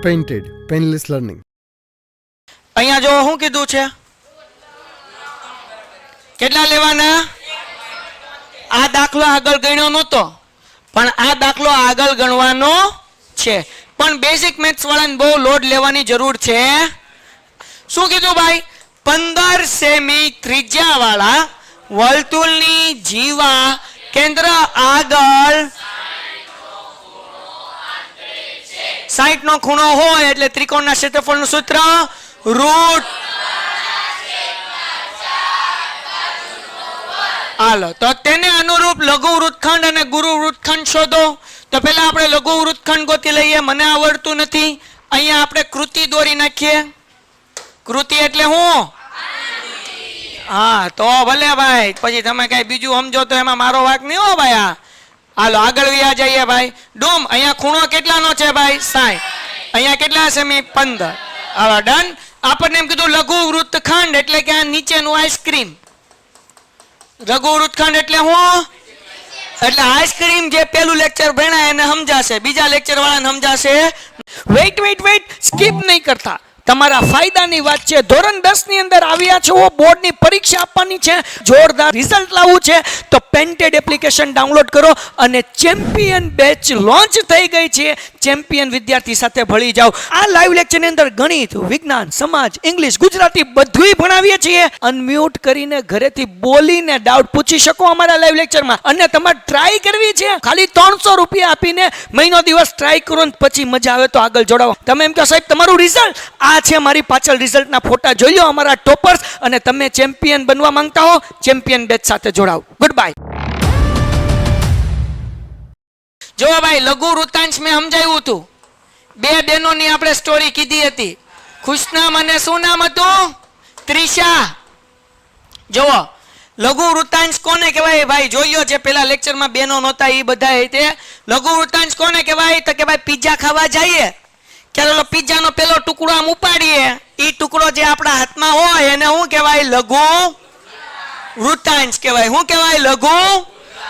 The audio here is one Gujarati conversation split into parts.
Painted painless learning. અહીંયા જો શું કીધું છે, કેટલા લેવાના? આ દાખલો આગળ ગણ્યો નહોતો, પણ આ દાખલો આગળ ગણવાનો છે. પણ બેઝિક મેથ્સ વાળાને બહુ લોડ લેવાની જરૂર છે. શું કીધું ભાઈ? 15 સેમી ત્રિજ્યા વાળા વર્તુળની જીવા કેન્દ્ર આગળ 60 નો ખૂણો હોય એટલે ત્રિકોણના ક્ષેત્રફળનું સૂત્ર રૂટ. હાલો, તો તેને અનુરૂપ લઘુ વૃત્તખંડ અને ગુરુ વૃત્તખંડ શોધો. તો પહેલા આપણે લઘુ વૃત્તખંડ ગોતી લઈએ. મને આવડતું નથી. અહીંયા આપણે કૃતિ દોરી નાખીએ. કૃતિ એટલે હું? હા, તો ભલે ભાઈ. પછી તમે કઈ બીજું સમજો તો એમાં મારો વાંક નહીં હો ભાઈ. હાલો આગળ વ્યા જઈએ ભાઈ. ડૂમ, અહીંયા ખૂણો કેટલાનો છે ભાઈ? 60. અહીંયા કેટલા સેમી? 15. હવે ડન. આપણને એમ કીધું લઘુ વૃત્તખંડ એટલે કે આ નીચેનું આઈસ્ક્રીમ. લઘુ વૃત્તખંડ એટલે હું? એટલે આઈસ્ક્રીમ જે પેલું લેક્ચર ભણ્યા એને સમજાશે, બીજા લેક્ચર વાળાને સમજાશે. વેઇટ સ્કીપ નહીં કરતા. તમારા ફાયદાની વાત છે. ધોરણ 10 ની અંદર આવ્યા છો, બોર્ડની પરીક્ષા આપવાની છે, જોરદાર રિઝલ્ટ લાવવું છે, તો પેન્ટેડ એપ્લિકેશન ડાઉનલોડ કરો અને ચેમ્પિયન બેચ લોન્ચ થઈ ગઈ છે. ચેમ્પિયન વિદ્યાર્થી સાથે ભળી જાઓ. આ લાઈવ લેક્ચરની અંદર ગણિત, વિજ્ઞાન, સમાજ, ઇંગ્લિશ, ગુજરાતી બધુંય ભણાવીએ છીએ. અનમ્યુટ કરીને ઘરેથી બોલીને ડાઉટ પૂછી શકો અમારા લાઈવ લેક્ચરમાં. અને તમારે ટ્રાય કરવી છે, ખાલી 300 રૂપિયા આપીને મહિનો દિવસ ટ્રાય કરો ને પછી મજા આવે તો આગળ જોડાવો. તમે એમ કહો સાહેબ તમારું રિઝલ્ટ આ છે, મારી પાછળ રિઝલ્ટના ફોટા જોઈ લો અમારા ટોપર્સ, અને તમે ચેમ્પિયન બનવા માંગતા હો ચેમ્પિયન બેચ સાથે જોડાઓ. Good bye. જો ભાઈ લઘુ વૃત્તાંશ મેં સમજાવ્યું હતું. બે બહેનોની આપણે સ્ટોરી કીધી હતી. ખુશનામ અને શું નામ હતું? ત્રિષા. જુઓ લઘુ વૃત્તાંશ કોને કહેવાય ભાઈ? જોયો છે પેલા લેક્ચરમાં બહેનો નહોતા એ બધા. તે લઘુ વૃત્તાંશ કોને કહેવાય? તો કે ભાઈ પિઝા ખાવા જઈએ, ચાલો પિઝાનો પેલો ટુકડો આમ ઉપાડીએ, એ ટુકડો જે આપણા હાથમાં હોય એને શું કહેવાય? લઘુ વૃત્તાંશ કહેવાય. શું કહેવાય? લઘુ.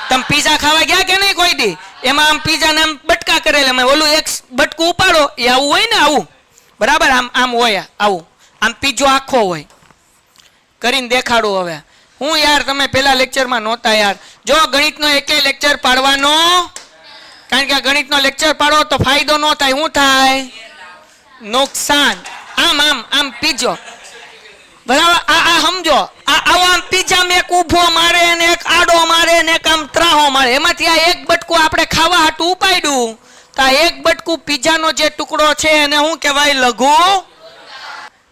તમે પિઝા ખાવા ગયા કે નહીં કોઈ દી? એમાં આમ પિઝા ને આમ બટકા કરેલા, ઓલું એક બટકું ઉપાડો એ આવું હોય ને, આવું બરાબર આમ હોય, આવું આમ પીજો આખો હોય. કરીને દેખાડું હવે હું યાર, તમે પેલા લેક્ચરમાં નહોતા યાર. જો ગણિતનો એકેય લેક્ચર પાડવાનો, કારણ કે ગણિતનો લેક્ચર પાડો તો ફાયદો ન થાય. શું થાય? નુકસાન. આમ પીજો બરાબર. આ સમજો, આવો આમ પીઝા માં એક ઊભો મારે ને એક આડો મારે ને એક આમ ત્રાહો મારે, એમાંથી આ એક બટકું આપણે ખાવા હાટું ઉપાડ્યું તો આ એક બટકું પીઝાનો જે ટુકડો છે એને શું કહેવાય? લઘુ.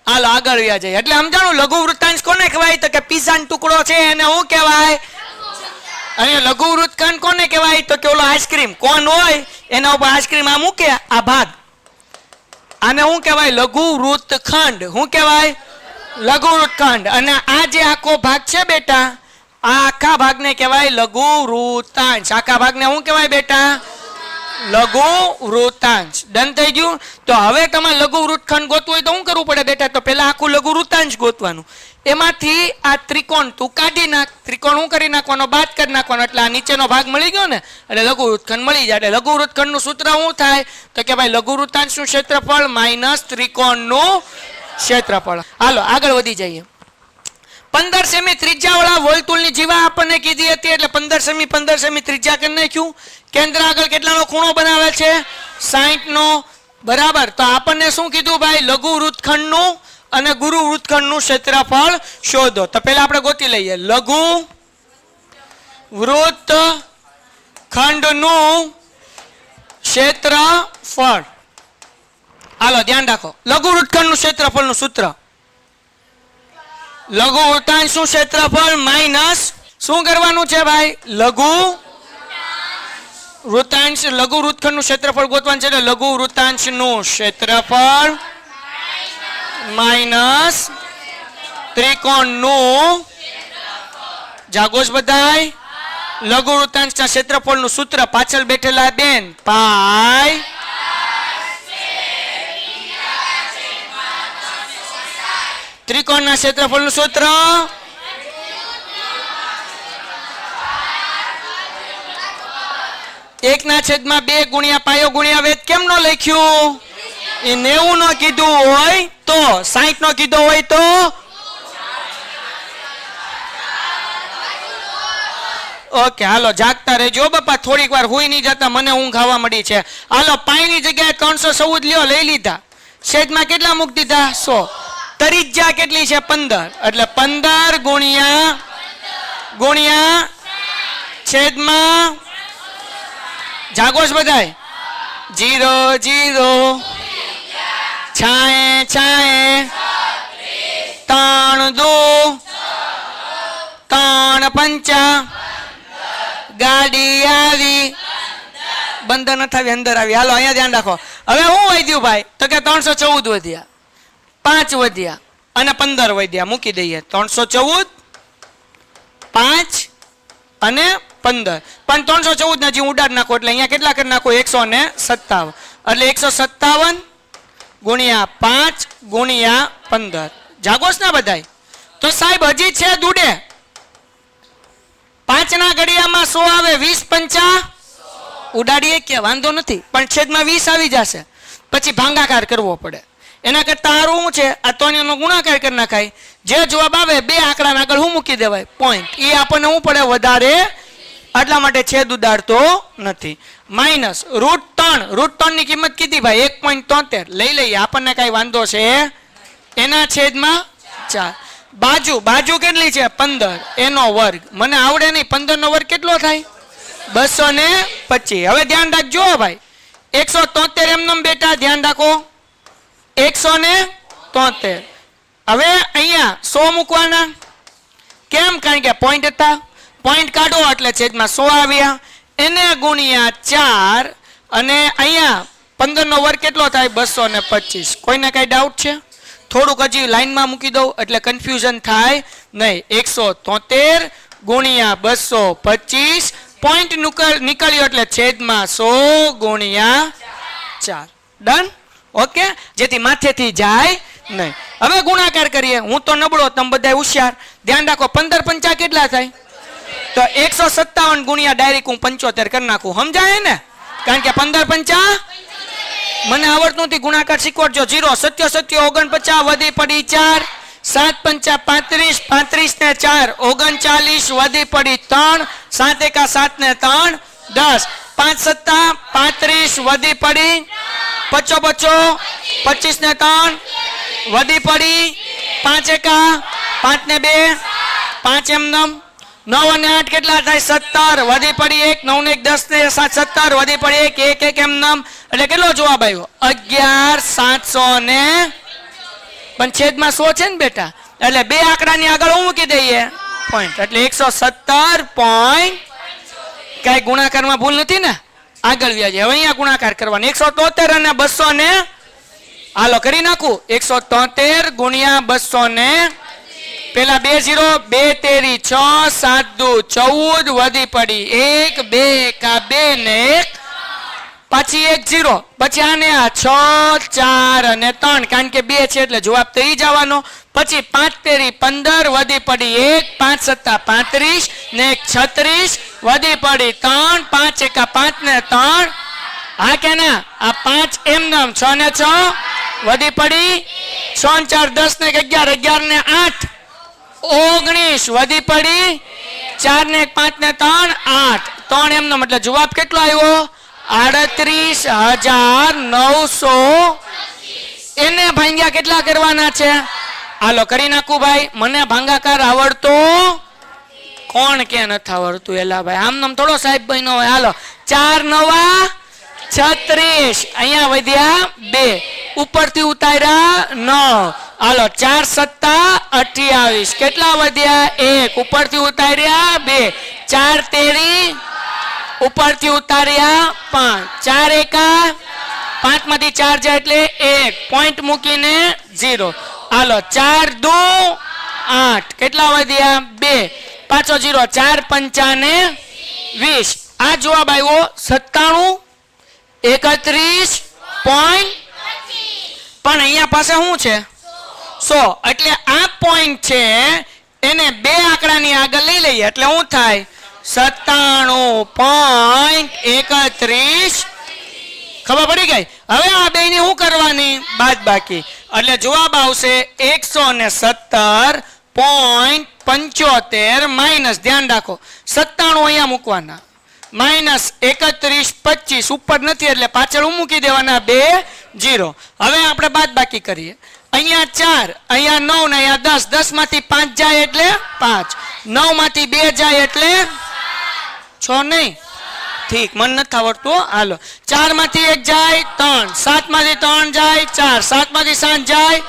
હાલો આગળ વ્યા જાય. એટલે સમજાણું લઘુ વૃત્તાંશ કોને કહેવાય? તો કે પીઝાનો ટુકડો છે એને શું કહેવાય? અને લઘુ વૃત્તખંડ કોને કહેવાય? તો કે ઓલો આઈસ્ક્રીમ કોણ હોય એના ઉપર આઈસ્ક્રીમ આ મૂકે, આ ભાગ, આને શું કહેવાય? લઘુ વૃત્તખંડ. શું કહેવાય? લઘુ વૃત્તખંડ. અને આ જે આખો ભાગ છે બેટા, આ આખા ભાગને કહેવાય લઘુ વૃત્તાંશ. આખા ભાગને શું કહેવાય બેટા? લઘુ વૃત્તાંશ. ડન થઈ ગયું. તો હવે તમારે લઘુ વૃત્તખંડ ગોતવું હોય તો શું કરવું પડે બેટા? તો પહેલા આખું લઘુ વૃત્તાંશ ગોતવાનું. એમાંથી આ ત્રિકોણ તું કાઢી નાખ. ત્રિકોણ શું કરી નાખવાનો? બાદ કરી નાખવાનો. એટલે આ નીચેનો ભાગ મળી ગયો ને, એટલે લઘુ વૃત્તખંડ મળી જાય. એટલે લઘુ વૃત્તખંડનું સૂત્ર શું થાય? તો કે ભાઈ લઘુ વૃત્તાંશનું ક્ષેત્રફળ માઇનસ ત્રિકોણનું ક્ષેત્રફળ. હાલો આગળ વધી જઈએ. 15 સેમી ત્રિજ્યા વાળા વર્તુળની જીવા આપણને કીધી હતી, એટલે 15 સેમી ત્રિજ્યા કરી નાખ્યું. કેન્દ્ર આગળ કેટલાનો ખૂણો બનાવે છે? 60 નો. બરાબર. તો આપણને શું કીધું ભાઈ? લઘુ વૃત્તખંડનું અને ગુરુ વૃત્તખંડનું ક્ષેત્રફળ શોધો. તો પહેલા આપણે ગોતી લઈએ લઘુ વૃત્તખંડનું ક્ષેત્રફળ. હાલો ધ્યાન રાખો. લઘુ વૃત્તખંડનું ક્ષેત્રફળનું સૂત્ર લઘુ વૃત્તાંશનું ક્ષેત્રફળ માઇનસ શું કરવાનું છે ભાઈ? લઘુ વૃત્તાંશ. લઘુ વૃત્તખંડનું ક્ષેત્રફળ ગોતવાનું છે, એટલે લઘુ વૃત્તાંશનું ક્ષેત્રફળ માઇનસ ત્રિકોણનું. જાગોશ બધાય? લઘુ વૃત્તાંશના ક્ષેત્રફળનું સૂત્ર પાછળ બેઠેલા બેન પાઈ ત્રિકોણના ક્ષેત્રફળનું સૂત્ર એકના છેદમાં 2 ગુણ્યા પાયો ગુણ્યા વેધ. કેમ નો લખ્યું? એ 90 નો કીધું હોય તો 60 નો કીધો હોય તો ઓકે હાલો જાગતા રહેજો બાપા થોડીક વાર હુઈ નહીં જતા મને ઊંઘ આવવા મળી છે હાલો પાઈની જગ્યાએ 314 લ્યો લઈ લીધા છેદમાં કેટલા મૂકી દીધા 100 ત્રિજ્યા કેટલી છે 15 એટલે 15 ગુણ્યા છેદમાં જાગોશ બધાય 0 0 છાએ છાએ 3 2 3 પંચા ગાડી આવી બંધ ન થાવી અંદર આવી હાલો અહીંયા ધ્યાન રાખો હવે હું વધ્યું ભાઈ તો કે 314 વધ્યા 5 વધ્યા અને 15 વધ્યા મૂકી દઈએ 314 5 અને 15 પણ 314 ના જે ઉડાડ નાખો એટલે અહીંયા કેટલા કરી નાખો 157 એટલે 157 ગુણ્યા 5 ગુણ્યા 15 જાગોશ ના બધાય તો સાહેબ હજી છે દુડે 5 ના ઘડિયામાં 100 આવે 20 પંચા ઉડાડીએ કે વાંધો નથી પણ છેદમાં 20 આવી જશે પછી ભાંગાકાર કરવો પડે એના કરતા સારું શું છે આ ત્રણનો ગુણાકાર કરી નાખાય જે જવાબ આવે બે આંકડાના આગળ હું મૂકી દેવાય પોઈન્ટ એ આપણને શું પડે વધારે એટલા માટે છેદ ઉડાડતો નથી માઇનસ √3 ની કિંમત કીધી ભાઈ 1.73 લઈ લઈએ આપણને કઈ વાંધો છે એના છેદમાં 4 બાજુ કેટલી છે 15 એનો વર્ગ મને આવડે નહીં 15 નો વર્ગ કેટલો થાય 225 હવે ધ્યાન રાખજો ભાઈ 173 એમનેમ બેટા ધ્યાન રાખો 173 હવે અહીંયા 100 મૂકવાના કેમ કારણ કે પોઈન્ટ હતા પોઈન્ટ કાઢો એટલે છેદમાં 100 આવ્યા એને ગુણ્યા 4 અને અહીંયા 15 નો વર્ગ કેટલો થાય 225 કોઈને કઈ ડાઉટ છે થોડુંક હજી લાઈનમાં મૂકી દઉં એટલે કન્ફ્યુઝન થાય નહીં 173 ગુણ્યા 225 પોઈન્ટ નીકળ્યો એટલે છેદમાં 100 ગુણ્યા 4 ડન ઓકે જેથી માથેથી જાય નહીં હવે ગુણાકાર કરીએ હું તો નબળો તમે બધા હોશિયાર ધ્યાન રાખો 15 પંચા કેટલા થાય તો 157 ગુણ્યા ડાયરેક્ટ હું 75 કરી નાખું સમજાય ને કારણ કે 15 પંચા મને આવડતું નથી ગુણાકાર શીખવાડજો 0 સત્ય 49 વધી પડી 4 7 પંચા 35 35 ને 4 39 વધી પડી 3 7 એકા 7 ને 3 10 5 સત્તા 35 વધી પડી 55 25 ને 3 વધી પડી 5 એકા 5 ને 2 5 એમનેમ 9 અને 8 કેટલા થાય 17 વધી પડી 1 9 ને 1 10 ને 7 17 વધી પડી 1 1 એમનેમ એટલે કેટલો જવાબ આવ્યો 11700 ને પણ છેદમાં 100 છે ને બેટા એટલે બે આંકડાની આગળ હું મૂકી દઈએ પોઈન્ટ એટલે 117 પોઈન્ટ કઈ ગુણાકારમાં ભૂલ નથી ને આગળ વ્યાજે હવે અહીંયા ગુણાકાર કરવાનો 173 અને 200 ને હાલો કરી નાખું 173 ગુણ્યા 200 ને પેલા 2 0 2 તેરી 6 7 દુ 14 વધી પડી 1 2 કા 2 ને 1 પછી 1 0 પછી આને આ 6 4 અને 3 કારણ કે 2 છે એટલે જવાબ થઈ જવાનો પછી 5 તેરી 15 વધી પડી 1 5 સત્તા 35 ને 36 વધી પડી 3 5 એકા 5 ને 3 હા કે ના આ 5 એમનેમ 6 ને 6 વધી પડી 6 4 10 ને 11 11 ને 8 19 વધી પડી 4 ને 5 ને 3 8 3 એમનેમ એટલે જવાબ કેટલો આવ્યો 38,900 એને ભાંગ્યા કેટલા કરવાના છે હાલો કરી નાખું ભાઈ મને ભાંગાકાર આવડતો કોણ કે નથી આવડતું એલા ભાઈ આમ નામ થોડો સાહેબ ભાઈ નો હોય હાલો 4 9 36 અહીંયા વધ્યા 2 ઉપરથી ઉતાર્યા 9 હાલો 4 સત્તા 28 કેટલા વધ્યા 1 ઉપરથી ઉતાર્યા 2 4 તેરી ઉપરથી ઉતાર્યા 5 4 એકા 5 માંથી 4 જાય એટલે 1 પોઈન્ટ મૂકીને 0 હાલો 4 2 8 કેટલા વધ્યા 2 પાછો 0 4 પંચા ને 20 આ જવાબ આવ્યો 97 31 પોઈન્ટ પણ અહીંયા પાસે શું છે 100 એટલે આ પોઈન્ટ છે એને બે આંકડાની આગળ લઈ લઈએ એટલે શું થાય 97.31 ખબર પડી ગઈ? હવે આ બે ની શું કરવાની? બાદબાકી. એટલે જવાબ આવશે 117.75 માઇનસ, ધ્યાન રાખો 97 અહીંયા મૂકવાના, માઇનસ 31.25 ઉપર નથી એટલે પાછળ હું મૂકી દેવાના 2 0. હવે આપણે બાદબાકી કરીએ. અહીંયા 4, અહીંયા 9 ને અહીંયા 10. 10 માંથી 5 જાય એટલે 5, 9 માંથી 2 જાય એટલે 6 નહીં. ઠીક, મન નથી આવડતું. હાલો, 4 માંથી 1 જાય 3, 7 માંથી 3 જાય 4, 7 માંથી 7 જાય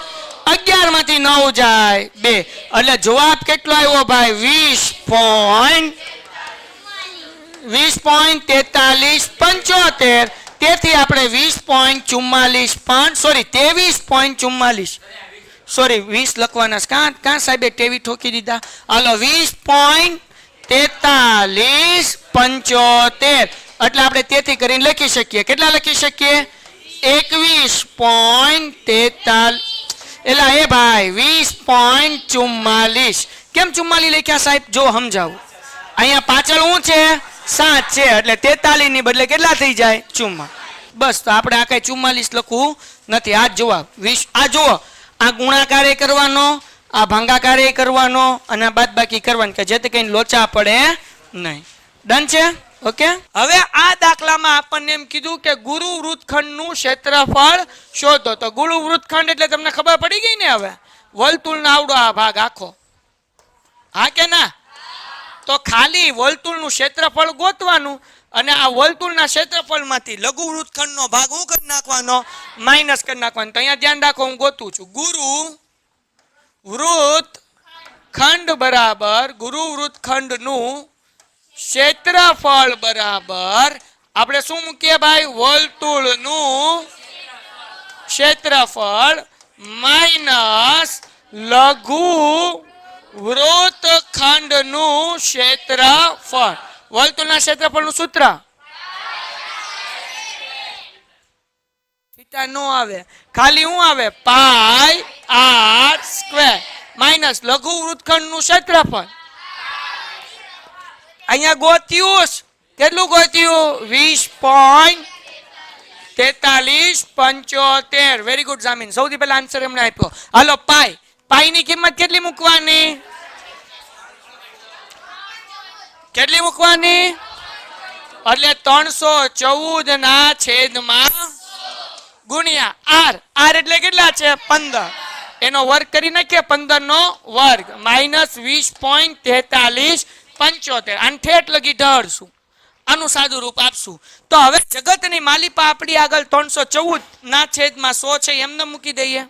11, માંથી 9 જાય 2. એટલે જવાબ કેટલો આવ્યો ભાઈ? 20.4375. તેથી આપણે 20.44 સોરી 23.44 સોરી 20 લખવાના. કાં સાહેબે ટેવી ઠોકી દીધા. હાલો, 20.4375 એટલે આપણે તેથી કરીને લખી શકીએ. કેટલા લખી શકીએ? 21.43. એલા એ ભાઈ 20.44. કેમ 44 લખ્યા સાહેબ? જો સમજાવું. અહીંયા પાછળ શું છે? 7 છે એટલે 43 ની બદલે કેટલા થઈ જાય? 44. બસ, તો આપણે આ કઈ 44 લખવું નથી. આ જવાબ 20. આ જુઓ, આ ગુણાકારે કરવાનો, આ ભાંગાકારે કરવાનો અને આ બાદબાકી કરવાની, કે જેથી કઈ લોચા પડે નહીં. ડન છે? ઓકે. હવે આ દાખલામાં આપણને એમ કીધું કે ગુરુ વૃત્તખંડનું ક્ષેત્રફળ શોધો. તો ગુરુ વૃત્તખંડ એટલે તમને ખબર પડી ગઈ ને? હવે વર્તુળનો આવડો આ ભાગ આખો, હા કે ના? તો ખાલી વર્તુળનું ક્ષેત્રફળ ગોતવાનું અને આ વર્તુળના ક્ષેત્રફળમાંથી લઘુ વૃત્તખંડનો ભાગ હું કરી નાખવાનો? માઇનસ કરી નાખવાનો. તો અહીંયા ધ્યાન રાખો, હું ગોતું છું. ગુરુ વૃત્તખંડ બરાબર ગુરુ વૃત્તખંડનું ક્ષેત્રફળ બરાબર આપણે શું મૂકીએ ભાઈ? વર્તુળનું ક્ષેત્રફળ માઇનસ લઘુ વૃત્તખંડનું ક્ષેત્રફળ. વર્તુળના ક્ષેત્રફળનું સૂત્ર થીટા નો આવે, ખાલી શું આવે? પાઈ આર સ્ક્વેર માઇનસ લઘુ વૃત્તખંડનું ક્ષેત્રફળ. અહીંયા ગોત્યું કેટલું ગોત્યું? 20.4375. વેરી ગુડ જામીન. સૌથી પહેલા આન્સર એમને આપ્યો. હાલો, પાઈ. પાઈ ની કિંમત કેટલી મૂકવાની? કેટલી મૂકવાની? એટલે 314 ના છેદમાં ગુણ્યા આર. આર એટલે કેટલા છે? 15. એનો વર્ગ કરી નાખીએ, 15 નો વર્ગ માઇનસ 20.4375. આને ઠેઠ લગી ઢળશું, આનું સાદું રૂપ આપશું. તો હવે જગતની માલિપા આપણી આગળ 314 ના છેદમાં 100 છે એમને મૂકી દઈએ.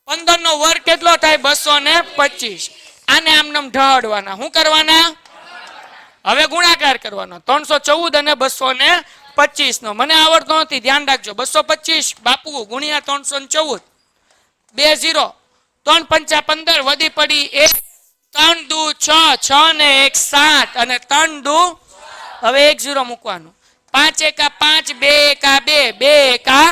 15 નો વર્ગ કેટલો થાય? 225. આને આમ નામ ઢળવાના. શું કરવાના? હવે ગુણાકાર કરવાનો. 314 અને 225 નો મને આવડતો નથી, ધ્યાન રાખજો. 225 બાપુ ગુણ્યા 314 2 0 3 5 15 વધી પડી 1 3 દુ 6 6 ને 1 7 અને 3 દુ હવે 1 0 મૂકવાનું. 5 એકા 5 2 એકા 2 2 એકા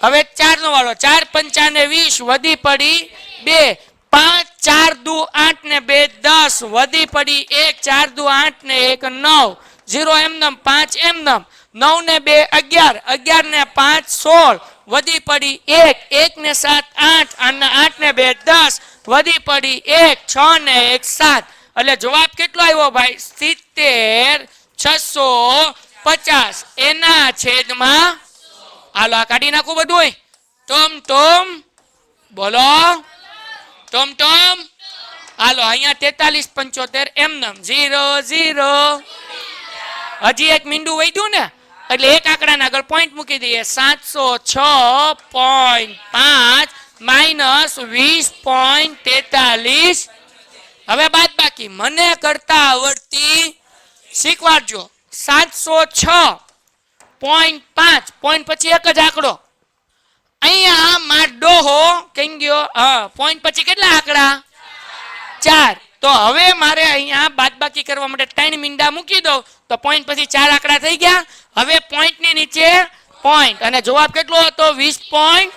હવે 4 નો વાળો 4 5 ને 20 વધી પડી 2 5 4 દુ 8 ને 2 10 વધી પડી 1 4 દુ 8 ને 1 9 0 એમનમ 5 એમનમ 9 ને 2 11 11 ને 5 16 વધી પડી 1 1 ને 7 8 અને 8 ને 2 10 વધી પડી 1 6 ને 1 7. એટલે જવાબ કેટલો આવ્યો ભાઈ? 70,650 એના છેદમાં. હાલો આ કાઢી નાખું બધું. ટોમ ટોમ બોલો, ટોમ ટોમ. હાલો અહીંયા 43.75 એમનમ 0 0. હજી એક મીંડું વધ્યું ને એટલે એક આંકડાના આગળ પોઈન્ટ મૂકી દઈએ. 706.5 માઇનસ 20.43. હવે બાદ બાકી મને કરતા આવડતી શીખવાડજો. 706.5 પોઈન્ટ પછી એક જ આંકડો. અહીંયા માડો હો કઈ ગયો? હા, પોઈન્ટ પછી કેટલા આંકડા? 4. તો હવે મારે અહીંયા બાદબાકી કરવા માટે 3 મીંડા મૂકી દઉં તો પોઈન્ટ પછી 4 આંકડા થઈ ગયા. હવે પોઈન્ટ ની નીચે પોઈન્ટ અને જવાબ કેટલો હતો? 20.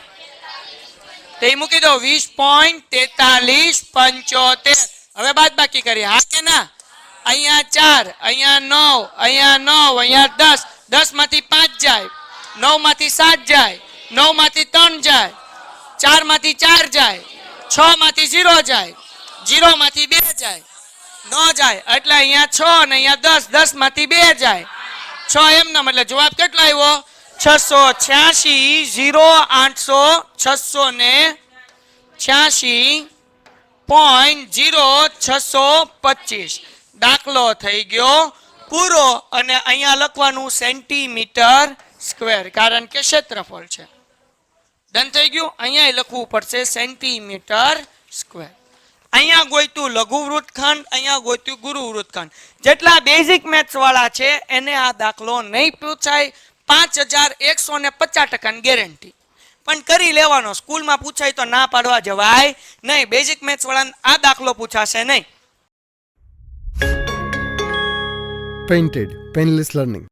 તે મૂકી દો 20.4375. હવે બાદબાકી કરીએ, હા કે ના? અહીંયા 4 અહીંયા 9 અહીંયા 9 અહીંયા 10 10 માંથી 5 જાય, 9 માંથી 7 જાય, 9 માંથી 3 જાય, 4 માંથી 4 જાય, 6 માંથી 0 જાય, 0 માંથી 2 જાય, ન જાય. એટલે અહીંયા 6 અને અહીંયા 10, 10 માંથી 2 જાય, 6 એમના. એટલે જવાબ કેટલો આવ્યો? 686, 0, 800, 686.0625. દાખલો થઈ ગયો પૂરો. અને અહીંયા લખવાનું સેન્ટીમીટર સ્ક્વેર, કારણ કે ક્ષેત્રફળ છે. ડન થઈ ગયું. અહીંયા લખવું પડશે સેન્ટીમીટર સ્ક્વેર. અહીંયા ગોઈતું લઘુ વૃત્તખંડ, અહીંયા ગોઈતું ગુરુ વૃત્તખંડ. જેટલા બેઝિક મેથ્સ વાળા છે એને આ દાખલો નહીં પૂછાય. 5150% ગેરંટી, પણ કરી લેવાનો. સ્કૂલમાં પૂછાય તો ના પાડવા જવાય નહીં. બેઝિક મેથ્સ વાળાને આ દાખલો પૂછાશે નહીં. Painted Painless Learning.